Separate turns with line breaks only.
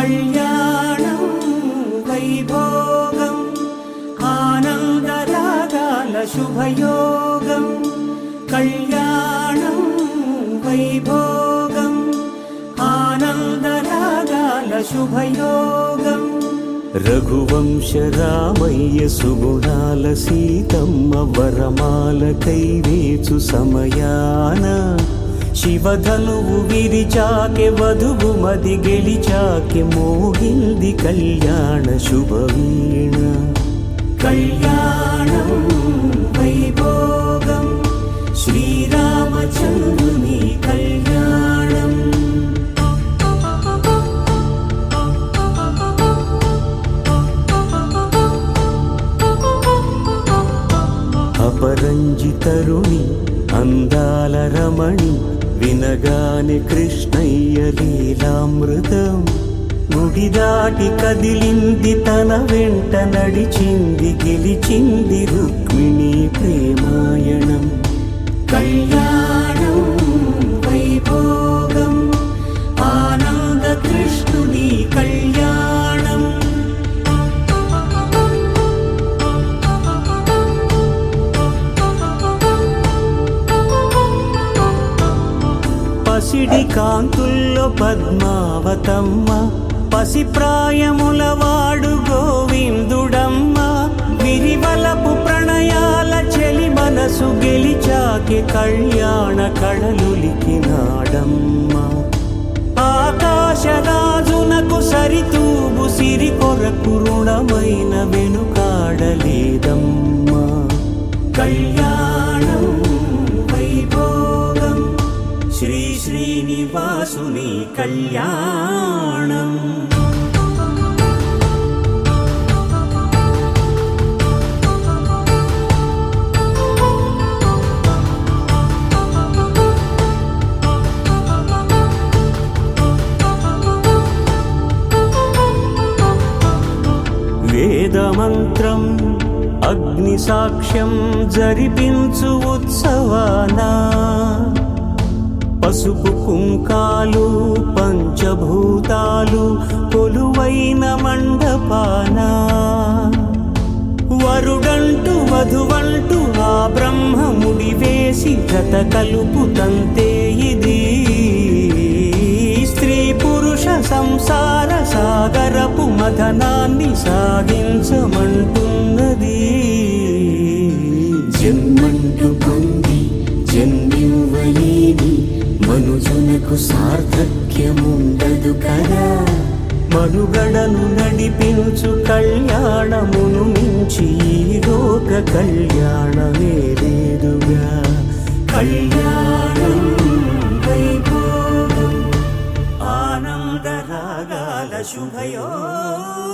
కళ్యాణం వైభోగం ఆనందరాగాల శుభయోగం కళ్యాణం వైభోగం ఆనందరాగాల శుభయోగం రఘువంశ రామయ్య సుగుణాల సీతమ్మ వరమాల కైవేచు సమయాన శివధనువు విరిచాకె వధువు మది గెలిచాకె మోగింది కళ్యాణ శుభవీణ కళ్యాణం వైభోగం శ్రీరామచంద్రుని కళ్యాణం అపరంజి తరుణి అందాల రమణి వినగానే కృష్ణయ్య లీలామృతం గుడి దాటి కదిలింది తన వెంట నడిచింది గెలిచింది రుక్మిణి ప్రేమాయణం కళ్యాణం వైభోగం ఆనంద కృష్ణుని కళ్యాణం పసిడి కాంతుల్లో పద్మావతమ్మ పసిప్రాయముల వాడు గోవిందుడమ్మ విరివలపు ప్రణయాల చెలి మనసు గెలిచాకె కళ్యాణ కళలులికినాడమ్మ ఆకాశరాజునకు సరితూగు సిరి కొరకు రుణమైన వెనుకాడలేదమ్మ కళ్యాణం వైభోగం శ్రీ శ్రీనివాసుని కళ్యాణం వేదమంత్రం అగ్ని సాక్ష్యం జరిపించు ఉత్సవానా పసుపు కుంకాలు పంచభూతాలు కొలువైన మండపాన వరుడంటూ వధువంటూ ఆ బ్రహ్మముడి వేసి జత కలుపుతంతే ఇది స్త్రీ పురుష సంసార సాగరపు మథనాన్ని సాగించమంటున్నది జన్మంటూ పొంది జన్మివ్వలేని మనుజునకు సార్థక్యముండదు కదా మనుగడను నడిపించు కళ్యాణమును మించి ఈ లోక కళ్యాణమే లేదుగా కళ్యాణం వైభోగం ఆనందరాగాల శుభయోగం